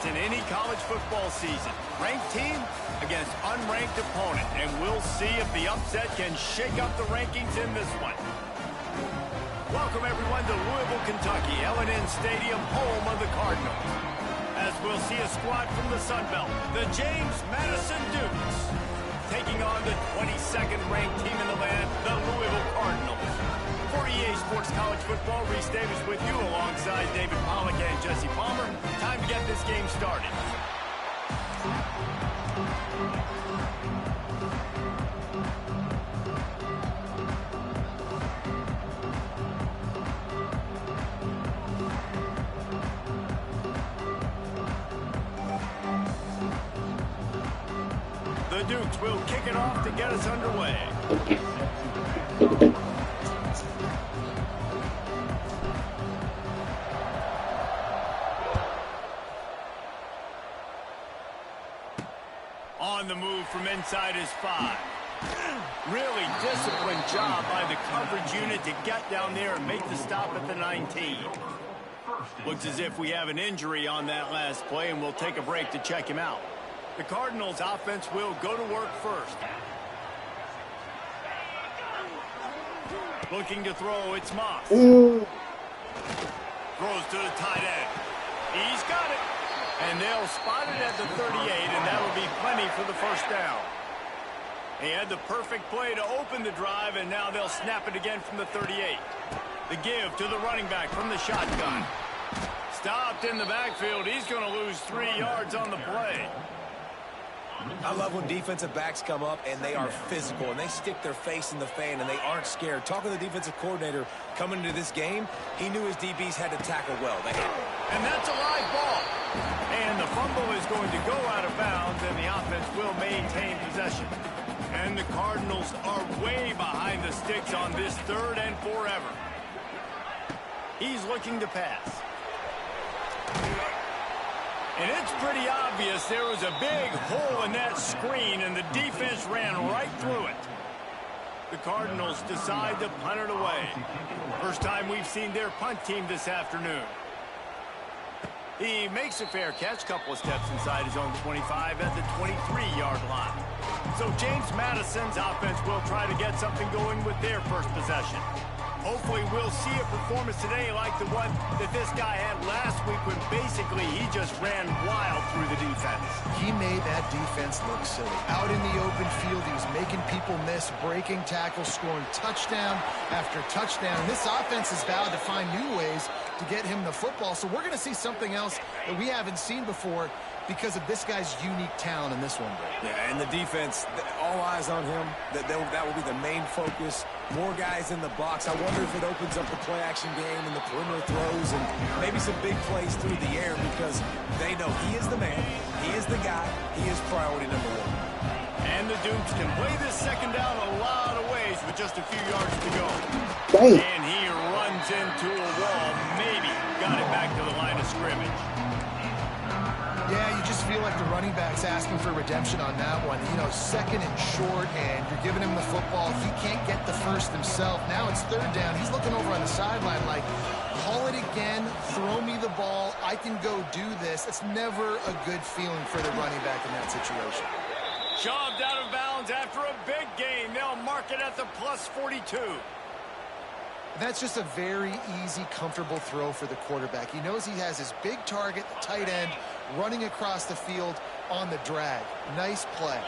contest in any college football season. Ranked team against unranked opponent, and we'll see if the upset can shake up the rankings in this one. Welcome, everyone, to Louisville, Kentucky, L&N Stadium, home of the Cardinals. As we'll see a squad from the Sun Belt, the James Madison Dukes, taking on the 22nd ranked team in the land, the Louisville Cardinals. For EA Sports College Football, Reese Davis with you alongside David Pollack and Jesse Palmer. Time to get this game started. The Dukes will kick it off to get us underway. On the move from inside his 5. Really disciplined job by the coverage unit to get down there and make the stop at the 19. Looks as if we have an injury on that last play, and we'll take a break to check him out. The Cardinals offense will go to work first. Looking to throw, it's Moss. Throws to the tight end. He's got it. And they'll spot it at the 38, and that'll be plenty for the first down. He had the perfect play to open the drive, and now they'll snap it again from the 38. The give to the running back from the shotgun. Stopped in the backfield. He's going to lose 3 yards on the play. I love when defensive backs come up and they are physical and they stick their face in the fan and they aren't scared. Talking to the defensive coordinator coming into this game, he knew his DBs had to tackle well. And that's a live ball. And the fumble is going to go out of bounds, and the offense will maintain possession. And the Cardinals are way behind the sticks on this 3rd and forever. He's looking to pass. And it's pretty obvious there was a big hole in that screen, and the defense ran right through it. The Cardinals decide to punt it away. First time we've seen their punt team this afternoon. He makes a fair catch, couple of steps inside his own 25 at the 23-yard line. So James Madison's offense will try to get something going with their first possession. Hopefully we'll see a performance today like the one that this guy had last week when basically he just ran wild through the defense. He made that defense look silly. Out in the open field, he was making people miss, breaking tackles, scoring touchdown after touchdown. And this offense is vowed to find new ways to get him the football. So we're going to see something else that we haven't seen before because of this guy's unique talent in this one. Yeah, and the defense, all eyes on him. That will be the main focus. More guys in the box. I wonder if it opens up the play-action game and the perimeter throws and maybe some big plays through the air because they know he is the man, he is the guy, he is priority number 1. And the Dukes can play this second down a lot of ways with just a few yards to go. Dang. And he runs into a wall, maybe got it back to the line of scrimmage. Yeah, you just feel like the running back's asking for redemption on that one. You know, 2nd and short, and you're giving him the football. He can't get the first himself. Now it's 3rd down. He's looking over on the sideline like, call it again, throw me the ball, I can go do this. It's never a good feeling for the running back in that situation. Shoved out of bounds after a big gain. They'll mark it at the plus 42. That's just a very easy, comfortable throw for the quarterback. He knows he has his big target, the tight end, running across the field on the drag. Nice play.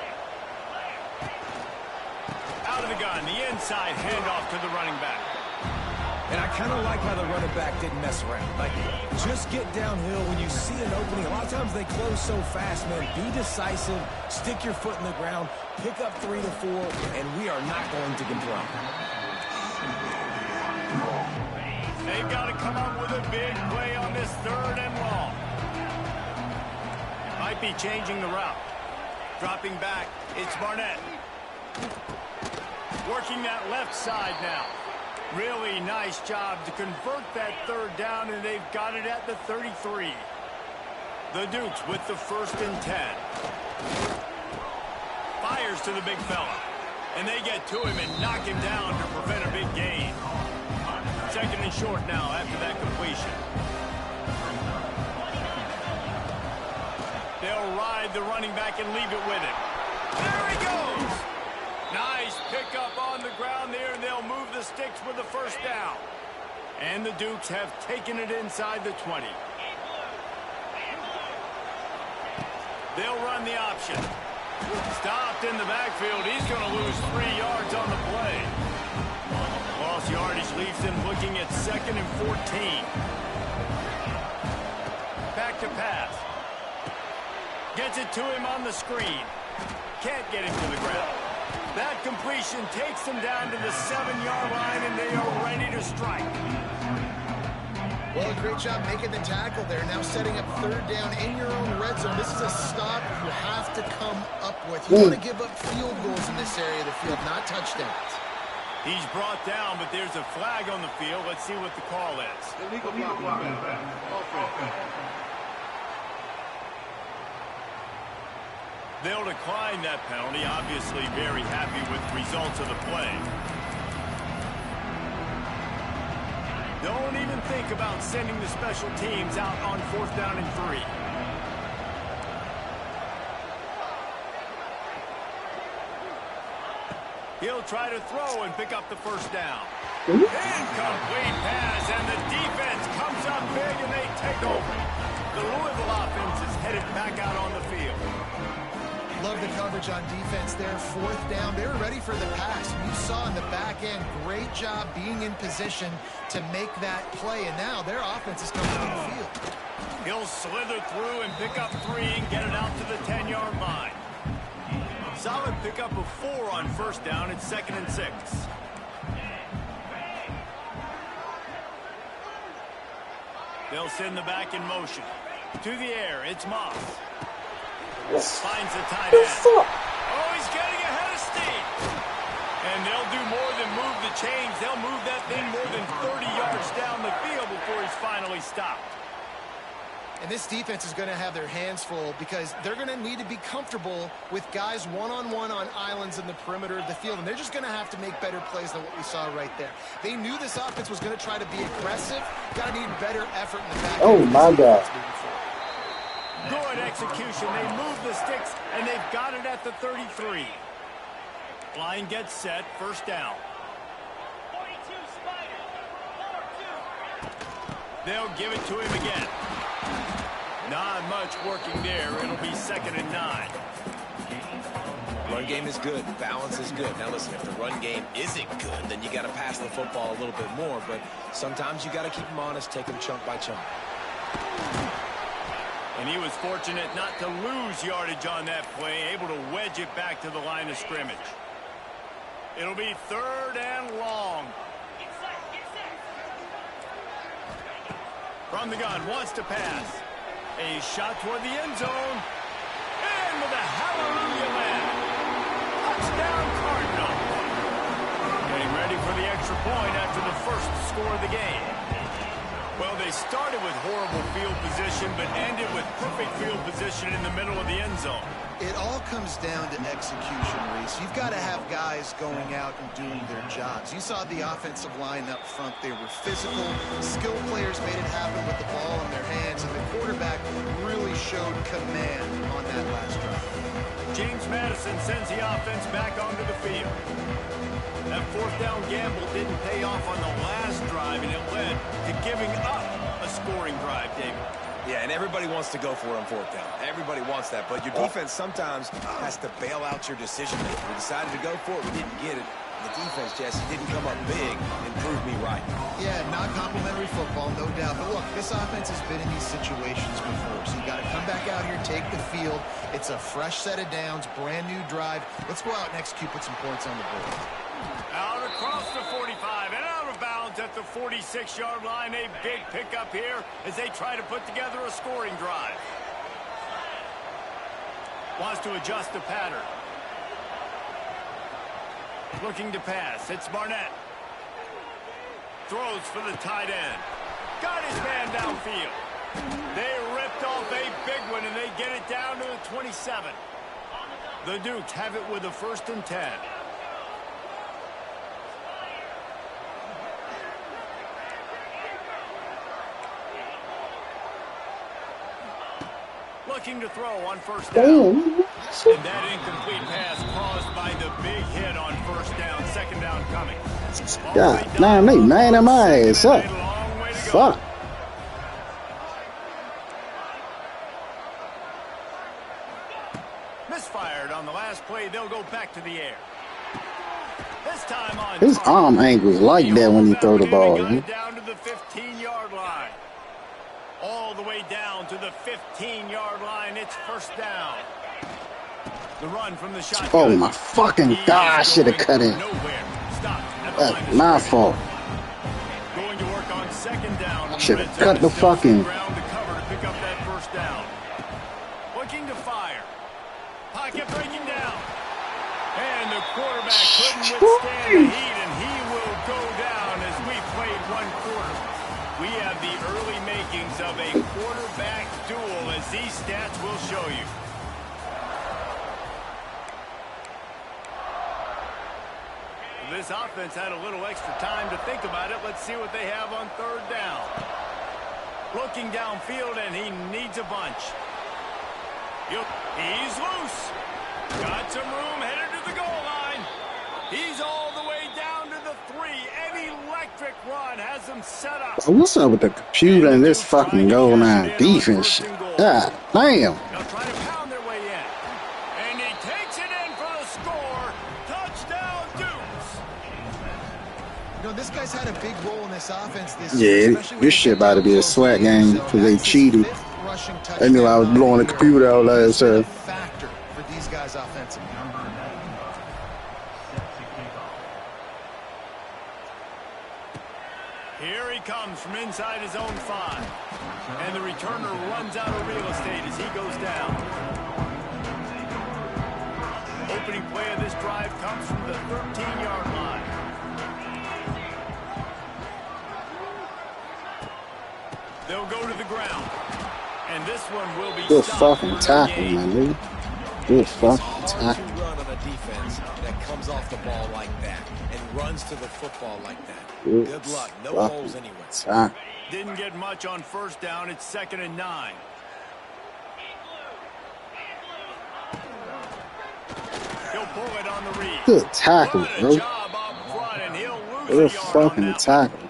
Out of the gun, the inside handoff to the running back. And I kind of like how the running back didn't mess around. Like, just get downhill when you see an opening. A lot of times they close so fast, man. Be decisive, stick your foot in the ground, pick up 3 to 4, and we are not going to complain. They've got to come up with a big play on this 3rd and long. Might be changing the route. Dropping back, it's Barnett. Working that left side now. Really nice job to convert that 3rd down, and they've got it at the 33. The Dukes with the 1st and 10. Fires to the big fella. And they get to him and knock him down to prevent a big gain. 2nd and short now after that completion. They'll ride the running back and leave it with him. There he goes. Nice pickup on the ground there, and they'll move the sticks with the first down. And the Dukes have taken it inside the 20. They'll run the option. Stopped in the backfield. He's going to lose 3 yards on the play. Lost yardage leaves him looking at 2nd and 14. Back to pass. Gets it to him on the screen. Can't get him to the ground. That completion takes them down to the 7-yard line, and they are ready to strike. Well, a great job making the tackle there. Now setting up 3rd down in your own red zone. This is a stop you have to come up with. You want to give up field goals in this area of the field, not touchdowns. He's brought down, but there's a flag on the field. Let's see what the call is. Illegal blocking. They'll decline that penalty. Obviously very happy with the results of the play. Don't even think about sending the special teams out on 4th down and 3. He'll try to throw and pick up the first down. Incomplete pass, and the defense comes up big, and they take over. The Louisville offense is headed back out on the field. Love the coverage on defense there. 4th down. They were ready for the pass. And you saw in the back end, great job being in position to make that play. And now their offense is coming on the field. He'll slither through and pick up 3 and get it out to the 10-yard line. Solid pickup of 4 on 1st down. It's 2nd and 6. They'll send the back in motion. To the air, it's Moss. Finds the tight end. Oh, he's getting ahead of steam. And they'll do more than move the chains. They'll move that thing more than 30 yards down the field before he's finally stopped. And this defense is going to have their hands full because they're going to need to be comfortable with guys one-on-one on islands in the perimeter of the field. And they're just going to have to make better plays than what we saw right there. They knew this offense was going to try to be aggressive. Got to need better effort in the back. Oh, my God. Good execution. They move the sticks, and they've got it at the 33. Line gets set. 1st down. They'll give it to him again. Not much working there. It'll be 2nd and 9. Run game is good. Balance is good. Now, listen, if the run game isn't good, then you got to pass the football a little bit more. But sometimes you got to keep them honest, take them chunk by chunk. And he was fortunate not to lose yardage on that play, able to wedge it back to the line of scrimmage. It'll be 3rd and long. From the gun, wants to pass. A shot toward the end zone. And with a hallelujah land. Touchdown Cardinal. Getting ready for the extra point after the first score of the game. Well, they started with horrible field position, but ended with perfect field position in the middle of the end zone. It all comes down to execution, Reese. You've got to have guys going out and doing their jobs. You saw the offensive line up front. They were physical. Skilled players made it happen with the ball in their hands, and the quarterback really showed command on that last drive. James Madison sends the offense back onto the field. That 4th down gamble didn't pay off on the last drive, and it led to giving up a scoring drive, David. Yeah, and everybody wants to go for it on 4th down. Everybody wants that, but your defense sometimes has to bail out your decision-making. We decided to go for it. We didn't get it. The defense, Jesse, didn't come up big and prove me right. Yeah, not complimentary football, no doubt. But look, this offense has been in these situations before, so you got to come back out here, take the field. It's a fresh set of downs, brand new drive. Let's go out and execute, put some points on the board. Out across the 45 and out of bounds at the 46-yard line. A big pickup here as they try to put together a scoring drive. Wants to adjust the pattern. Looking to pass. It's Barnett. Throws for the tight end. Got his man downfield. They ripped off a big one, and they get it down to the 27. The Dukes have it with a 1st and 10. looking to throw on first down. Damn. And that incomplete pass caused by the big hit on first down. Second down coming. God, damn, they lining my ass up. Fuck. Misfired on the last play. They'll go back to the air. This time on his arm angles like that when he throw the ball, man. Down to the 15-yard line. All the way down to the 15-yard line. It's first down. The run from the shotgun. Oh my fucking God! I should have cut in. That's my fault. Going to work on second down. I should have cut the fucking. Ground to cover to pick up that first down. Looking to fire. Pocket breaking down. And the quarterback couldn't withstand the heat, and he will go down as we played one quarter. We have the early makings of a quarterback duel, as these stats will show you. This offense had a little extra time to think about it. Let's see what they have on third down. Looking downfield, and he needs a bunch. He's loose. Got some room headed to the goal line. He's all the way down to the 3. An electric run has him set up. What's up with the computer and this fucking goal line defense shit? God damn. They'll try to pound their way in. And he takes it in for the score. Touchdown, Dukes. You know, this guy's had a big role in this offense this year. Yeah, this shit about to be a sweat game because they cheated. They knew I was blowing the computer out last time. Factor for these guys offensively. Here he comes from inside his own 5. And the returner runs out of real estate as he goes down. Opening play of this drive comes from the 13-yard line. They'll go to the ground. And this one will be good fucking tackle, man, dude. Good fucking tackle. Run on a defense that comes off the ball like that and runs to the football like that. Good luck. No holes anyway. Tackle. Didn't get much on first down. It's 2nd and 9. He'll pull it on the read. Good tackle, bro. Good fucking tackle.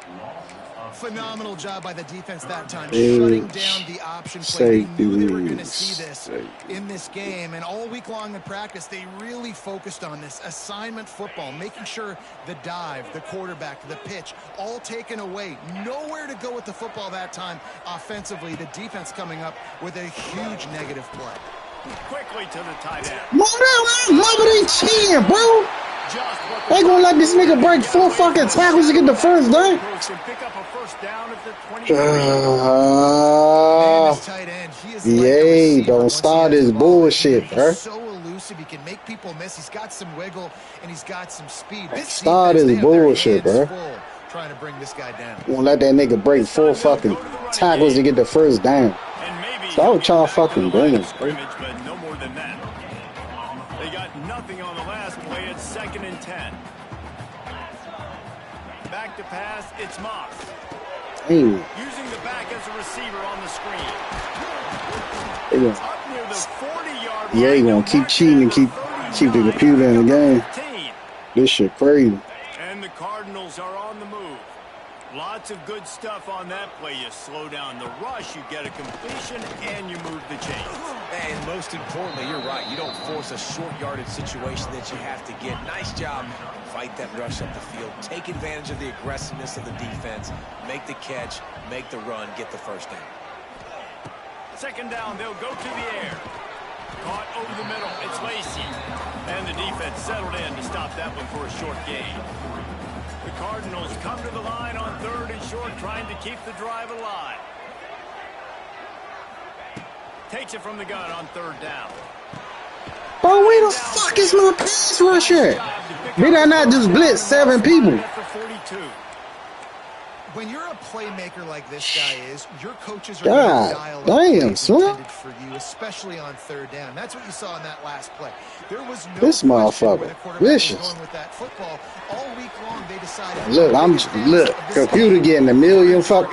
Phenomenal job by the defense that time, shutting down the option play. They knew they were going to see this in this game, and all week long in practice, they really focused on this assignment football, making sure the dive, the quarterback, the pitch, all taken away. Nowhere to go with the football that time offensively. The defense coming up with a huge negative play. Quickly to the tight end. Mother, they cheating, bro. They gonna let this nigga break 4 fucking tackles to get the first down? Don't start this bullshit, bro. He's so elusive, he can make people miss. He's got some wiggle and he's got some speed. Start this bullshit, bro. Trying to bring this guy down. Won't let that nigga break 4 fucking tackles to get the first down. Stop what y'all fucking doing, bro. No more than that. They got nothing on the last play. It's 2nd and 10. Back to pass. It's Moss. Hey. Using the back as a receiver on the screen. Up near the 40-yard line. Yeah, he gonna keep cheating and keep the computer in the game. This shit crazy. And the Cardinals are on the move. Lots of good stuff on that play. You slow down the rush, you get a completion, and you move the chains. And most importantly, you're right. You don't force a short yardage situation that you have to get. Nice job. Fight that rush up the field. Take advantage of the aggressiveness of the defense. Make the catch, make the run, get the first down. 2nd down, they'll go to the air. Caught over the middle. It's Lacey. And the defense settled in to stop that one for a short gain. The Cardinals come to the line on 3rd and short, trying to keep the drive alive. Takes it from the gun on 3rd down. Bro, where the fuck is my pass rush at? Did I not just blitz 7 people? When you're a playmaker like this guy is, your coaches are God damn, son. For you, especially on 3rd down. That's what you saw in that last play. There was no this motherfucker vicious. Going with that football all week long. They decided. Look, computer getting a million fuck.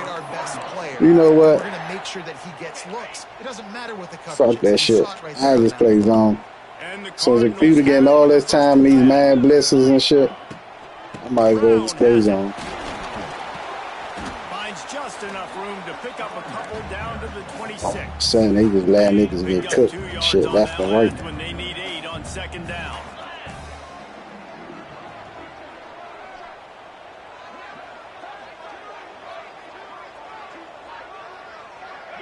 You know what? make sure that he gets looks. It doesn't matter what the coverage Fuck is. that You shit. saw it right I there just on play that. zone. And the So as a Cardinals computer getting have all the this first time, these attack. mad blitzes and shit, I might as well just Brown play has it. zone. Finds just enough room to pick up a couple down to the 26. Saying they just let niggas Picked get up cooked 2 and yards shit on left that and right. last one. They need 8 on second down.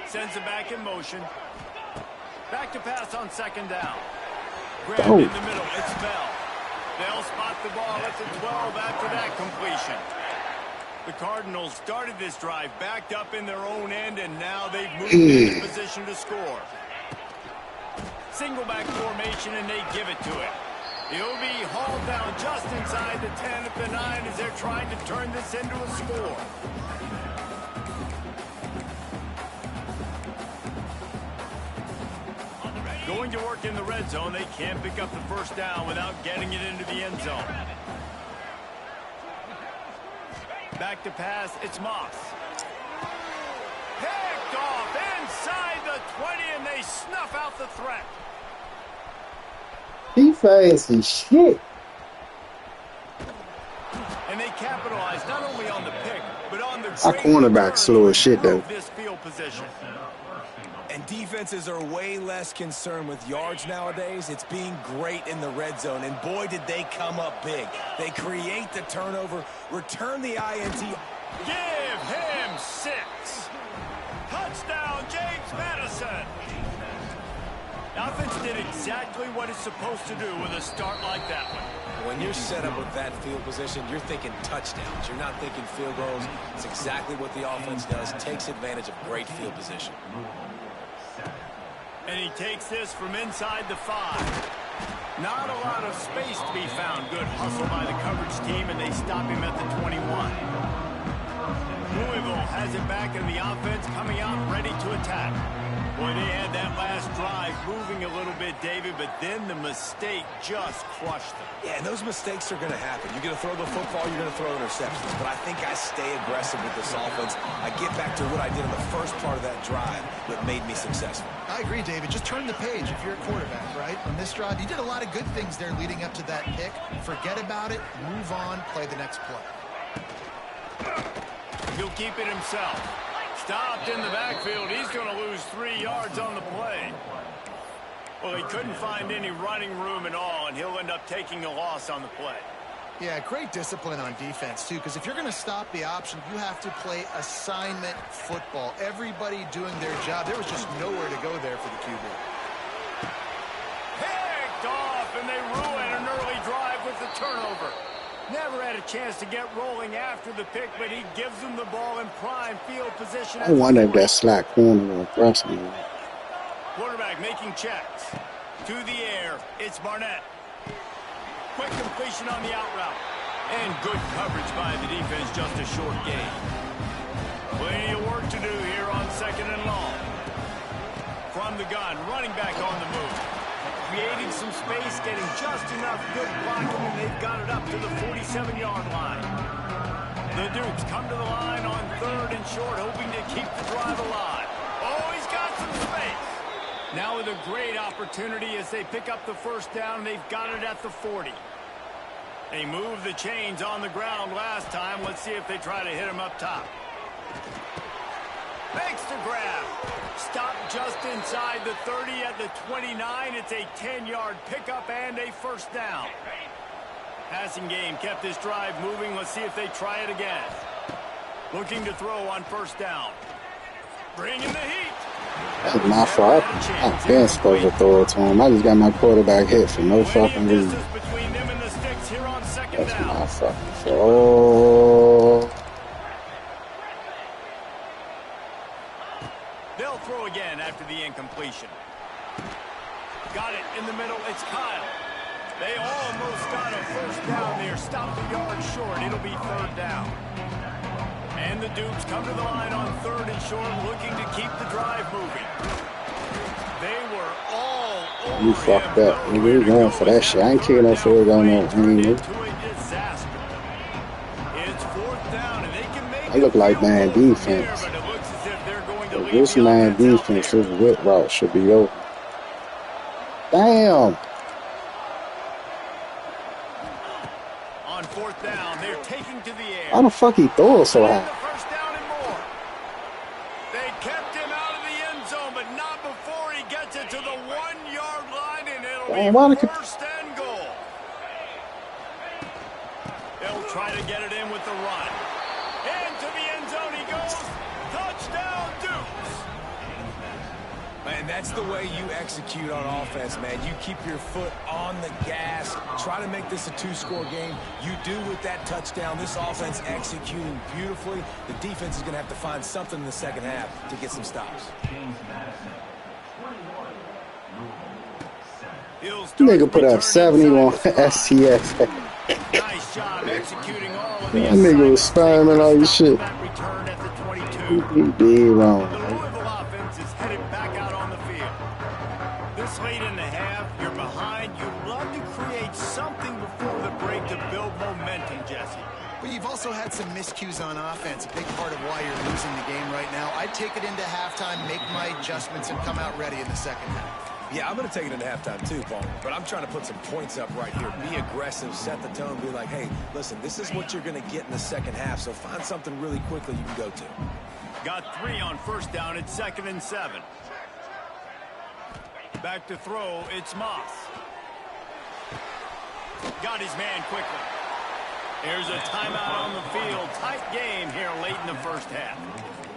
Sends it back in motion. Back to pass on second down. Grabbed Oh. in the middle. It's Bell. They'll spot the ball at the 12 after that completion. The Cardinals started this drive backed up in their own end, and now they've moved into position to score. Single back formation, and they give it to him. He'll be hauled down just inside the 10 at the 9 as they're trying to turn this into a score. Going to work in the red zone. They can't pick up the first down without getting it into the end zone. Back to pass. It's Moss. Picked off inside the 20, and they snuff out the threat. He fast as shit. And they capitalized not only on the pick, but on the Our great cornerback return slow to as shit, though. improve this field position. And defenses are way less concerned with yards nowadays. It's being great in the red zone. And boy, did they come up big. They create the turnover, return the INT. Give him 6. Touchdown, James Madison. The offense did exactly what it's supposed to do with a start like that one. When you're set up with that field position, you're thinking touchdowns. You're not thinking field goals. It's exactly what the offense does. Takes advantage of great field position. And he takes this from inside the 5. Not a lot of space to be found. Good hustle by the coverage team, and they stop him at the 21. Louisville has it back in the offense, coming out ready to attack. Boy, they had that last drive moving a little bit, David, but then the mistake just crushed them. Yeah, and those mistakes are going to happen. You're going to throw the football, you're going to throw interceptions. But I think I stay aggressive with this offense. I get back to what I did in the first part of that drive that made me successful. I agree, David. Just turn the page if you're a quarterback, right? On this drive, you did a lot of good things there leading up to that pick. Forget about it, move on, play the next play. He'll keep it himself. Stopped in the backfield. He's going to lose 3 yards on the play. Well, he couldn't find any running room at all, and he'll end up taking a loss on the play. Yeah, great discipline on defense, too, because if you're going to stop the option, you have to play assignment football. Everybody doing their job. There was just nowhere to go there for the QB. Picked off, and they ruin an early drive with the turnover. Never had a chance to get rolling after the pick, but he gives them the ball in prime field position. I wonder if that slack corner will impress me. Quarterback making checks. To the air, it's Barnett. Quick completion on the out route. And good coverage by the defense, just a short gain. Plenty of work to do here on second and long. From the gun, running back on the move. Creating some space, getting just enough good blocking, and they've got it up to the 47-yard line. The Dukes come to the line on 3rd and short, hoping to keep the drive alive. Oh, he's got some space. Now with a great opportunity as they pick up the first down, they've got it at the 40. They moved the chains on the ground last time. Let's see if they try to hit him up top. Makes the grab. Stop just inside the 30 at the 29. It's a 10-yard pickup and a first down. Passing game kept this drive moving. Let's see if they try it again. Looking to throw on first down. Bringing the heat. That's my fault. I've been supposed to throw it to him. I just got my quarterback hit for no fucking reason. That's my fucking fault. They'll throw again after the incompletion. Got it in the middle. It's Kyle. They almost got a first down there. Stopped a yard short. It'll be 3rd down. And the Dukes come to the line on 3rd and short, looking to keep the drive moving. They were all over You fucked up. Nigga, you going for that shit. I ain't kicking no field goal no anymore. It's 4th down, and they can make I look like man defense. but it looks as if they're going to This man defense, his whip route should be open. Damn. On fourth down, they're taking to the air. How the fuck he throw it so high? First down and more. They kept him out of the end zone, but not before he gets it to the 1-yard line, and it'll be first and goal. They'll try to get it in with the run. Into the end zone he goes. Touchdown, Dukes. Man, that's the way you execute on offense, man. You keep your foot on the gas. Try to make this a 2-score game. You do with that touchdown. This offense executing beautifully. The defense is going to have to find something in the second half to get some stops. Nigga put up 71 STS. Nice job executing all of that nigga was spamming all your shit. He did wrong. The Louisville offense is headed back out on the field. This late in the half, you're behind. You'd love to create something before the break to build momentum, Jesse. But you've also had some miscues on offense, a big part of why you're losing the game right now. I'd take it into halftime, make my adjustments, and come out ready in the second half. Yeah, I'm going to take it into halftime too, Paul. But I'm trying to put some points up right here. Be aggressive, set the tone, be like, hey, listen, this is what you're going to get in the second half, so find something really quickly you can go to. Got 3 on first down. It's 2nd and 7. Back to throw. It's Moss. Got his man quickly. Here's a timeout on the field. Tight game here late in the first half.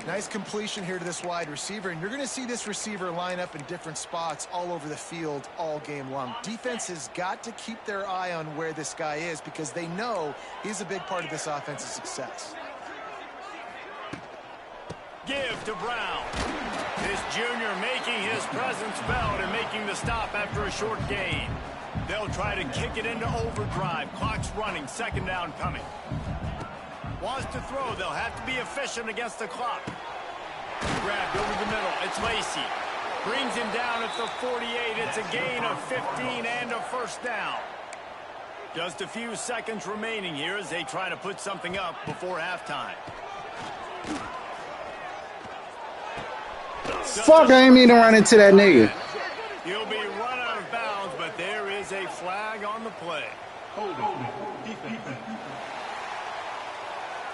Nice completion here to this wide receiver, and you're going to see this receiver line up in different spots all over the field all game long. Defense has got to keep their eye on where this guy is because they know he's a big part of this offense's success. Give to Brown. This junior making his presence felt and making the stop after a short gain. They'll try to kick it into overdrive. Clock's running. 2nd down coming. Wants to throw. They'll have to be efficient against the clock. Grabbed over the middle. It's Lacey. Brings him down at the 48. It's a gain of 15 and a first down. Just a few seconds remaining here as they try to put something up before halftime. Fuck, I ain't mean to run into that nigga. You'll be run out of bounds, but there is a flag on the play.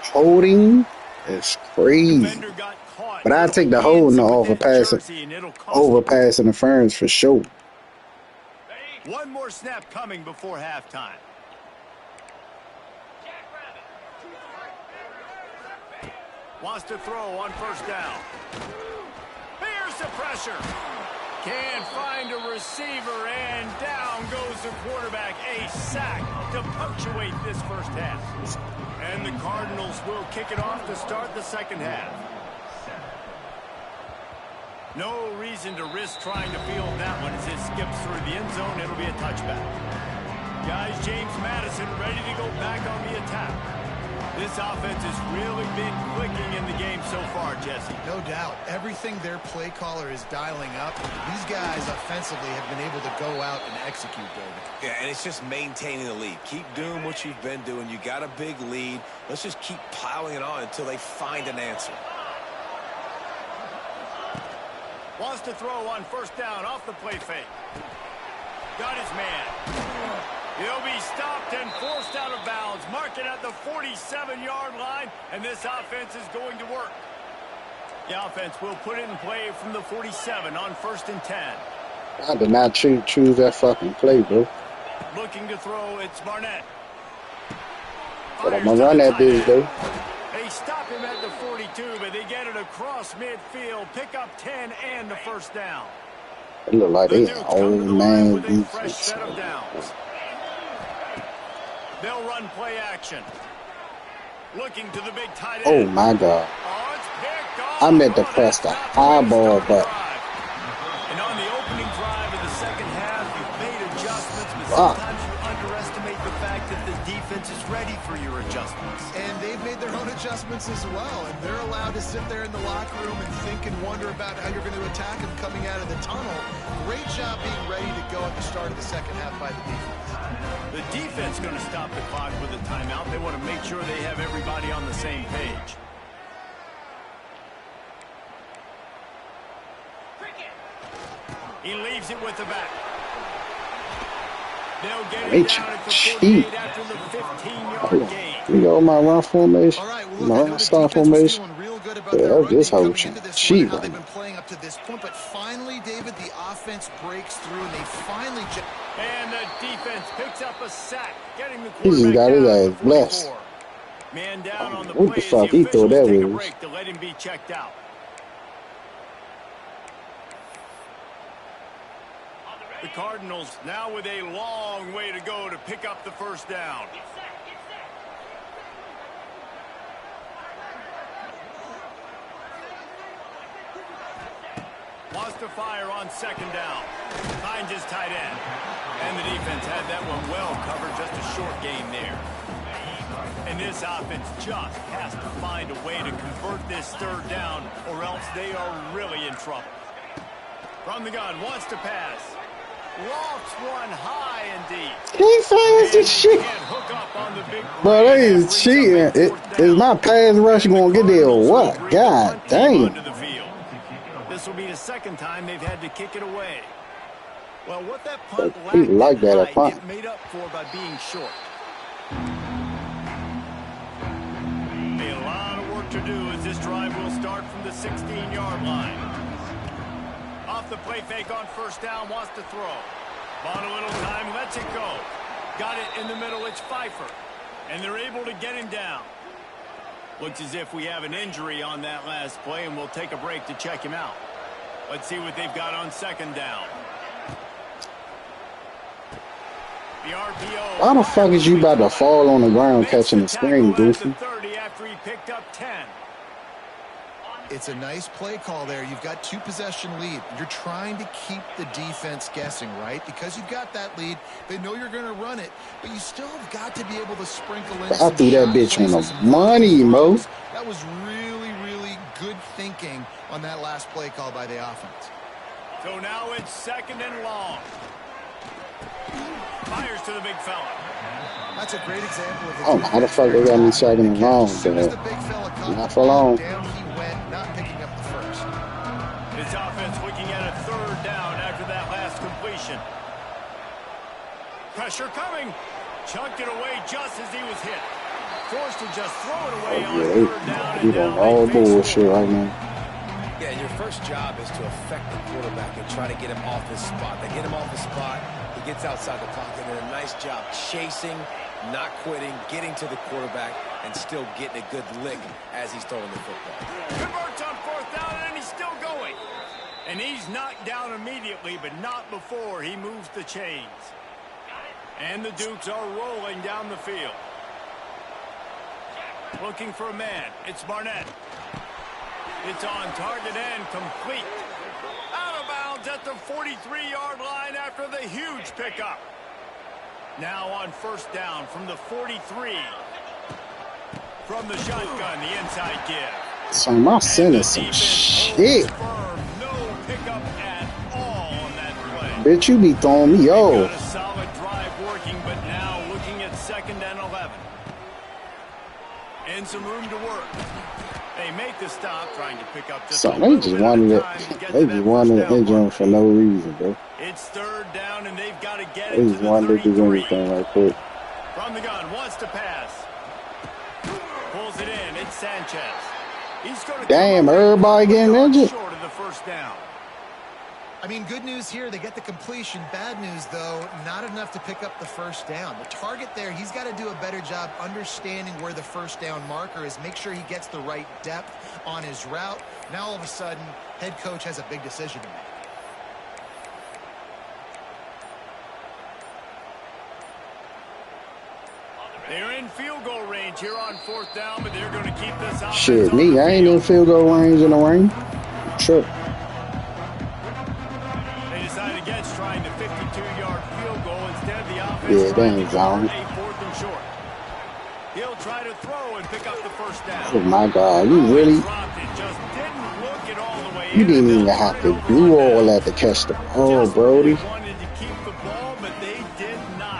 Holding is crazy. But I take the hold in the overpass interference for sure. One more snap coming before halftime. Wants to throw on first down. Here's the pressure. Can't find a receiver, and down goes the quarterback. A sack to punctuate this first half. And the Cardinals will kick it off to start the second half. No reason to risk trying to field that one as it skips through the end zone. It'll be a touchback. Guys, James Madison ready to go back on the attack. This offense has really been clicking in the game so far, Jesse. No doubt. Everything their play caller is dialing up. These guys offensively have been able to go out and execute, David. Yeah, and it's just maintaining the lead. Keep doing what you've been doing. You got a big lead. Let's just keep piling it on until they find an answer. Wants to throw on first down off the play fake. Got his man. He'll be stopped and forced out of bounds. Mark it at the 47-yard line, and this offense is going to work. The offense will put it in play from the 47 on 1st and 10. I did not choose that fucking play, bro. Looking to throw, it's Barnett. But I'm going to run that bitch, though. They stop him at the 42, but they get it across midfield. Pick up 10 and the first down. It look like they an old man defense. They'll run play action. Looking to the big tight end. Oh, my God. Oh, it's picked off. I meant to press the high ball button. And on the opening drive of the second half, you've made adjustments, but sometimes you underestimate the fact that the defense is ready for your adjustments. And they've made their own adjustments as well, and they're allowed to sit there in the locker room and think and wonder about how you're going to attack them coming out of the tunnel. Great job being ready to go at the start of the second half by the defense. The defense is going to stop the clock with a timeout. They want to make sure they have everybody on the same page. He leaves it with the back. They'll get They it down at the cheat. 48 after the 15-yard gain. You know my run formation, All right, well, look, my I run know the start defense was formation. feeling real good about Yeah, their run this game whole coming into this one cheat and how right they've now. been playing up to this point, but finally, David, the offense breaks through and they finally And the defense picks up a sack, getting the He just quarterback got his down at ass the blessed. 44. Man down on the What the play as the fuck? He thought officials that take a was. break to let him be checked out. The Cardinals now with a long way to go to pick up the first down. Wants to fire on second down. Finds his tight end. And the defense had that one well covered, just a short gain there. And this offense just has to find a way to convert this third down, or else they are really in trouble. From the gun, wants to pass. Lofts one high and deep. He fast as shit. Bro, they is cheating. Is my pass rush going to get there or what? God damn. This will be the second time they've had to kick it away. Well, what that punt People like lacked that in at punt. height, it made up for by being short. A lot of work to do as this drive will start from the 16-yard line. Off the play fake on first down, wants to throw. Bought a little time, lets it go. Got it in the middle, it's Pfeiffer. And they're able to get him down. Looks as if we have an injury on that last play, and we'll take a break to check him out. Let's see what they've got on second down. The RPO. Why the fuck is you about to fall on the ground catching the screen, goofy? 30 after he picked up 10. It's a nice play call there. You've got 2-possession lead. You're trying to keep the defense guessing, right? Because you've got that lead. They know you're going to run it, but you still have got to be able to sprinkle in I threw that bitch on the money, Mo. That was really, really good thinking on that last play call by the offense. So now it's second and long. Fires to the big fella. That's a great example of the Oh, how the fuck they got me second and long? Not for long. Down he went, not picking up the first. This offense looking at a third down after that last completion. Pressure coming. Chunked it away just as he was hit. Forced to just throw it away on third down. You don't all bullshit right now. Yeah, your first job is to affect the quarterback and try to get him off his spot. They get him off his spot, he gets outside the pocket, and a nice job chasing, not quitting, getting to the quarterback, and still getting a good lick as he's throwing the football. Converts on fourth down, and he's still going. And he's knocked down immediately, but not before he moves the chains. And the Dukes are rolling down the field. Looking for a man. It's Barnett. It's on target and complete. Out of bounds at the 43-yard line after the huge pickup. Now on first down from the 43. From the shotgun, the inside give. So my son is some shit. No pickup at all on that play. Bitch, you be throwing me off. Got a solid drive working, but now looking at second and 11. And some room to work. They make the stop, trying to pick up just So they just wanted it. They just wanted an engine for no reason, bro. It's third down, and they've got to get They it just to the wanted to do 33. anything right quick. From the gun, wants to pass. Pulls it in. It's Sanchez. He's going to Damn, everybody getting injured. Short of the first down. I mean, good news here, they get the completion. Bad news, though, not enough to pick up the first down. The target there, he's got to do a better job understanding where the first down marker is, make sure he gets the right depth on his route. Now, all of a sudden, head coach has a big decision to make. They're in field goal range here on fourth down, but they're going to keep this offense. Shit, me, I ain't in field goal range in the rain. Trip. They decided against trying the 52-yard field goal. Instead, the offense Yeah, trying that to ain't zone. a fourth and short. He'll try to throw and pick up the first down. Oh my God, you really? You didn't even have to do all that to catch the ball, Brody.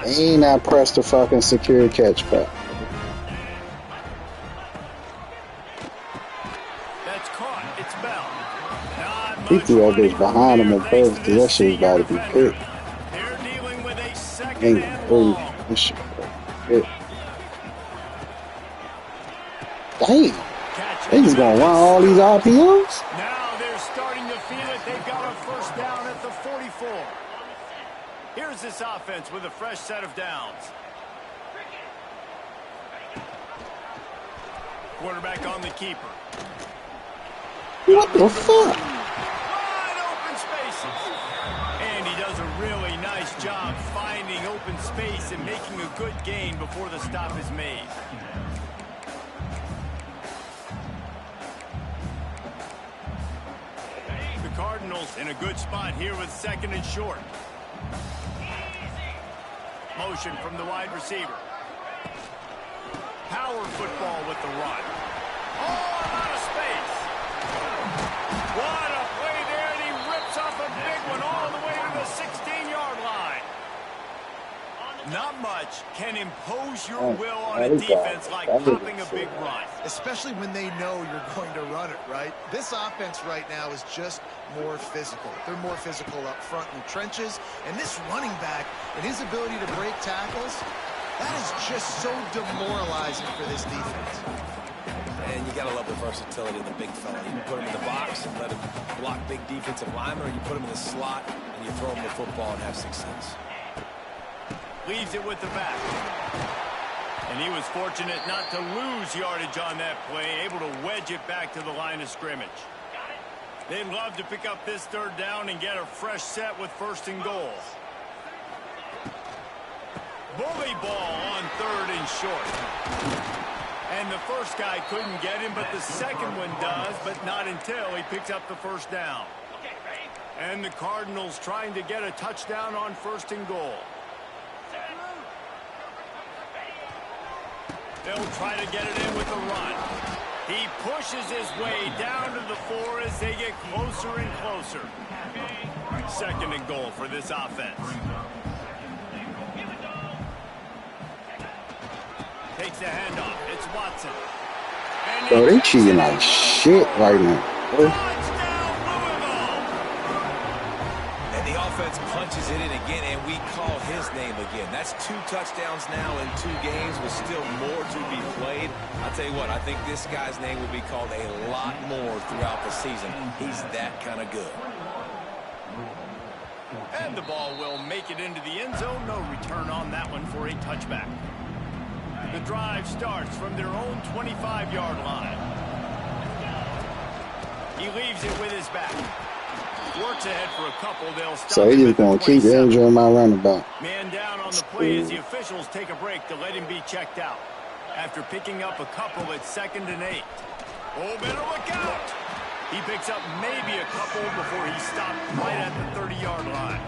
They ain't not pressed the fucking secure catch back. That's caught. It's Bell. Not He Good threw that bitch running from behind him there on thanks purpose to because this that shit was senior about to be defender. picked. They're dealing with a second Ain't and no long. that shit was picked. Damn. Catch They in the just gonna middle run is all these good. RPOs? Now they're starting to feel it. They've got a first down at the 44. Here's this offense with a fresh set of downs. Quarterback on the keeper. What the fuck? Wide open spaces. And he does a really nice job finding open space and making a good gain before the stop is made. The Cardinals in a good spot here with second and short. Motion from the wide receiver. Power football with the run. Oh, out of space. What a play there, and he rips off a big one all the way to the 16-yard line. Not much can impose your will on a defense like popping a big run. Especially when they know you're going to run it, right? This offense right now is just more physical. They're more physical up front in the trenches. And this running back and his ability to break tackles, that is just so demoralizing for this defense. And you got to love the versatility of the big fella. You can put him in the box and let him block big defensive linemen, or you put him in the slot and you throw him the football and have success. Leaves it with the back. And he was fortunate not to lose yardage on that play, able to wedge it back to the line of scrimmage. They'd love to pick up this third down and get a fresh set with first and goal. Bully ball on third and short. And the first guy couldn't get him, but the second one does, but not until he picks up the first down. And the Cardinals trying to get a touchdown on first and goal. They'll try to get it in with the run. He pushes his way down to the 4 as they get closer and closer. Second and goal for this offense. Takes the handoff. It's Watson. Bro, they cheating like shit right now. Touchdown, Louisville! And the offense punches it in again, and we call his name again. That's 2 touchdowns now in 2 games with still more to be played. I'll tell you what, I think this guy's name will be called a lot more throughout the season. He's that kind of good. And the ball will make it into the end zone. No return on that one for a touchback. The drive starts from their own 25-yard line. He leaves it with his back. Works ahead for a couple. They'll stop. So he's just going to keep injuring my running back. Man down on the play as the officials take a break to let him be checked out. After picking up a couple at 2nd and 8. Oh, better look out. He picks up maybe a couple before he stopped right at the 30-yard line.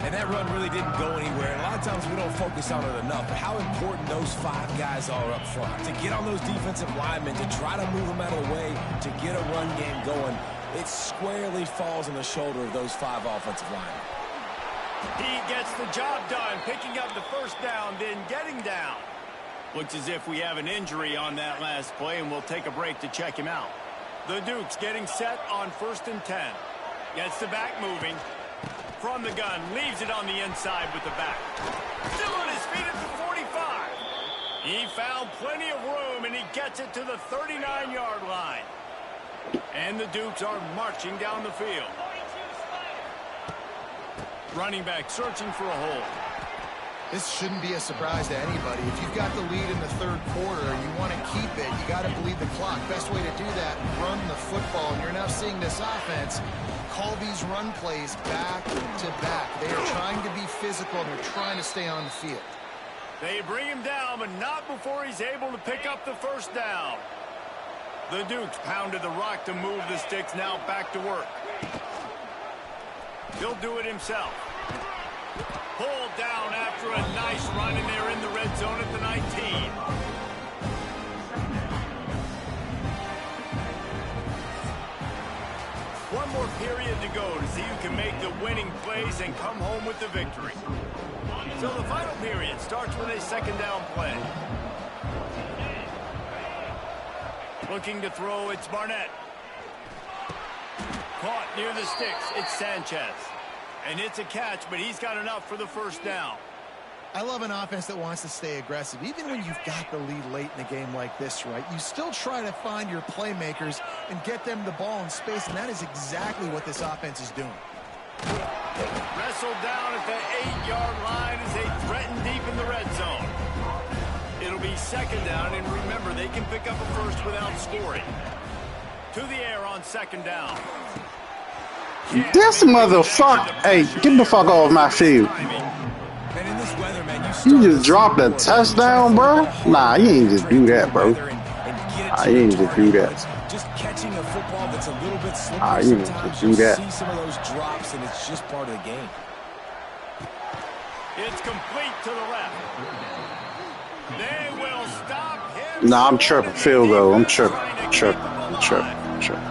And that run really didn't go anywhere. And a lot of times we don't focus on it enough. But how important those 5 guys are up front. To get on those defensive linemen, to try to move them out of the way, to get a run game going. It squarely falls on the shoulder of those 5 offensive linemen. He gets the job done, picking up the first down, then getting down. Looks as if we have an injury on that last play, and we'll take a break to check him out. The Dukes getting set on 1st and 10. Gets the back moving. From the gun, leaves it on the inside with the back. Still on his feet at the 45. He found plenty of room, and he gets it to the 39-yard line. And the Dukes are marching down the field. Running back searching for a hole. This shouldn't be a surprise to anybody. If you've got the lead in the 3rd quarter and you want to keep it, you got to bleed the clock. Best way to do that, run the football. And you're now seeing this offense call these run plays back to back. They are trying to be physical, and they're trying to stay on the field. They bring him down, but not before he's able to pick up the first down. The Dukes pounded the rock to move the sticks, now back to work. He'll do it himself. Pulled down after a nice run, and they're in the red zone at the 19. One more period to go to see who can make the winning plays and come home with the victory. So the final period starts with a 2nd down play. Looking to throw, it's Barnett. caught near the sticks. It's Sanchez. And it's a catch, but he's got enough for the first down. I love an offense that wants to stay aggressive. Even when you've got the lead late in a game like this, right, you still try to find your playmakers and get them the ball in space, and that is exactly what this offense is doing. Wrestled down at the 8-yard line as they threaten deep in the red zone. It'll be second down, and remember, they can pick up a first without scoring. To the air on second down. This motherfucker. Hey, get the fuck off my field. And in this weather, man, You just dropped a touchdown, bro? Nah, you ain't just do that, bro. Nah, you ain't just do that. Just catching a football that's a little bit slippery. Nah, you ain't just do that. See some of those drops, and it's just part of the game. It's complete to the left. They will stop him. Nah, I'm tripping. Field goal. I'm tripping. I'm tripping. I'm tripping. I'm tripping.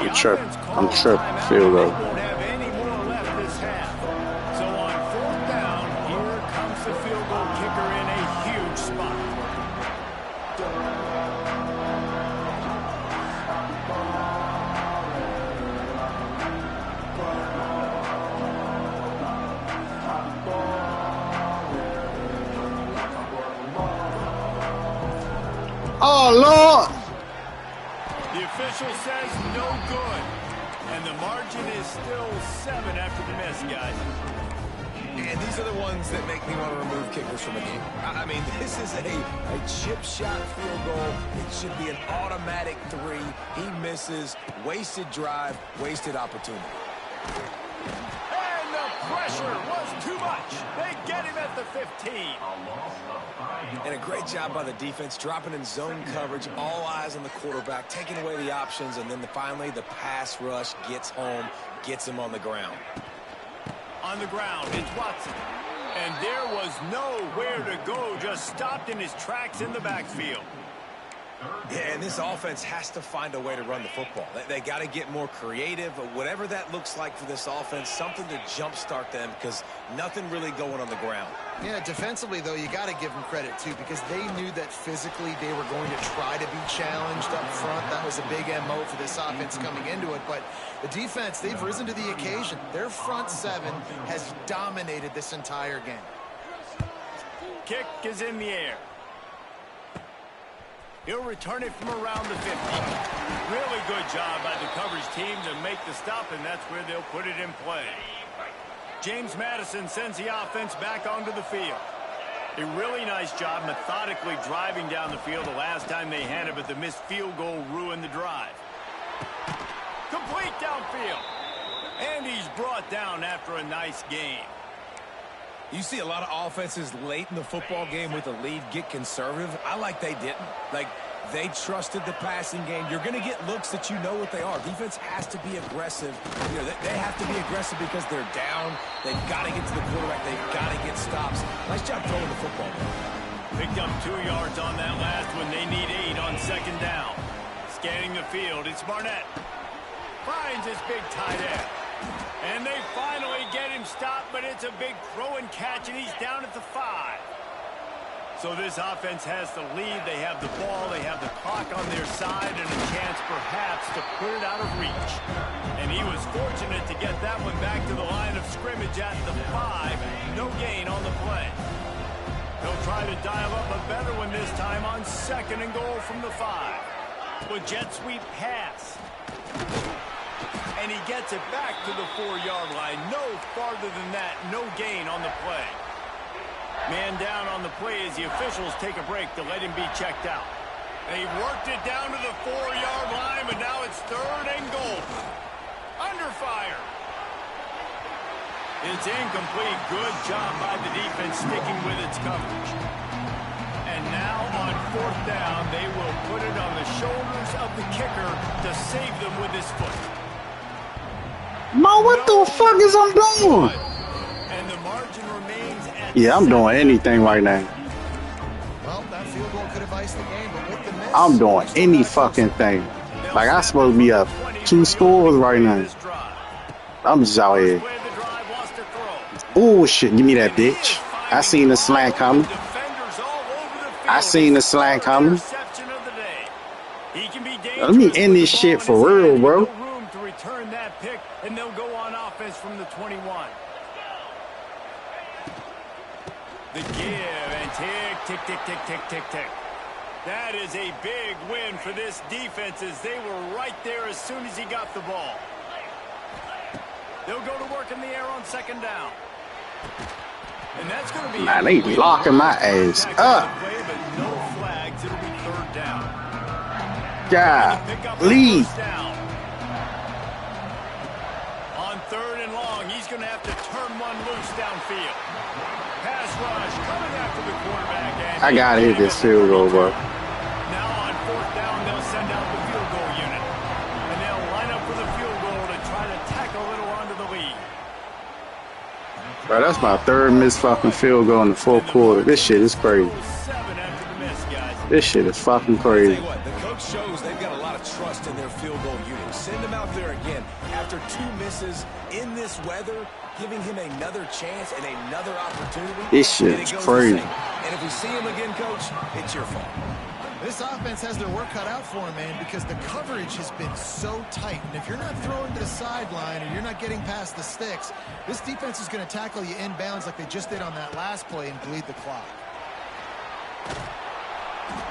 I'm tripping. I'm tripping. Field goal. Won't have any more left this half. So on fourth down, here comes the field goal kicker in a huge spot. Oh, Lord. The official says no good. And the margin is still 7 after the miss, guys. And these are the ones that make me want to remove kickers from a game. I mean, this is a chip shot field goal. It should be an automatic 3. He misses. Wasted drive, wasted opportunity. And the pressure was too much. They get him at the 15. And a great job by the defense, dropping in zone coverage, all eyes on the quarterback, taking away the options, and then finally the pass rush gets home, gets him on the ground. On the ground, it's Watson. And there was nowhere to go, just stopped in his tracks in the backfield. Yeah, and this offense has to find a way to run the football. They got to get more creative, whatever that looks like for this offense, something to jumpstart them because nothing really going on the ground. Yeah, defensively, though, you got to give them credit, too, because they knew that physically they were going to try to be challenged up front. That was a big MO for this offense coming into it. But the defense, they've risen to the occasion. Their front 7 has dominated this entire game. Kick is in the air. He'll return it from around the 50. Really good job by the coverage team to make the stop, and that's where they'll put it in play. James Madison sends the offense back onto the field. A really nice job methodically driving down the field the last time they had it, but the missed field goal ruined the drive. Complete downfield. And he's brought down after a nice game. You see a lot of offenses late in the football game with a lead get conservative. I like they didn't. Like, they trusted the passing game. You're going to get looks that you know what they are. Defense has to be aggressive. You know, they have to be aggressive because they're down. They've got to get to the quarterback. They've got to get stops. Nice job throwing the football. Picked up 2 yards on that last one. They need 8 on second down. Scanning the field, it's Barnett. Finds his big tight end. And they finally get him stopped, but it's a big throw and catch, and he's down at the 5. So this offense has the lead. They have the ball. They have the clock on their side and a chance perhaps to put it out of reach. And he was fortunate to get that one back to the line of scrimmage at the 5. No gain on the play. They'll try to dial up a better one this time on second and goal from the 5. With jet sweep pass. And he gets it back to the 4-yard line. No farther than that. No gain on the play. Man down on the play as the officials take a break to let him be checked out. They've worked it down to the 4-yard line, but now it's third and goal. Under fire. It's incomplete. Good job by the defense sticking with its coverage. And now on fourth down, they will put it on the shoulders of the kicker to save them with his foot. Ma, what the fuck is I'm doing? And the margin remains at Yeah, I'm doing anything right now. Well, that field goal could have iced the game, but with the miss, I'm doing any fucking thing. Like, I'm supposed to be up 2 scores right now. I'm just out here. Oh, shit. Give me that bitch. I seen the slant coming. I seen the slant coming. Let me end this shit for real, bro. from the 21. The give and tick, tick, tick, tick, tick, tick, tick. That is a big win for this defense as they were right there as soon as he got the ball. They'll go to work in the air on second down. And that's going to be... Man, they locking my ass up. But no flags. It'll be third down. God, lead. On third and long, he's going to have to turn one loose downfield. Pass rush coming after the quarterback. I got to hit this field goal, bro. Now on fourth down, they'll send out the field goal unit. And they'll line up for the field goal to try to tack a little onto the lead. Bro, that's my third missed fucking field goal in the fourth quarter. This shit is crazy. This shit is fucking crazy. I'll tell you what, the coach shows they've got a lot of trust in their field goal unit. Send him out there again after 2 misses in this weather, giving him another chance and another opportunity. This shit is crazy. And if we see him again, coach, it's your fault. This offense has their work cut out for them, man, because the coverage has been so tight. And if you're not throwing to the sideline or you're not getting past the sticks, this defense is going to tackle you inbounds like they just did on that last play and bleed the clock.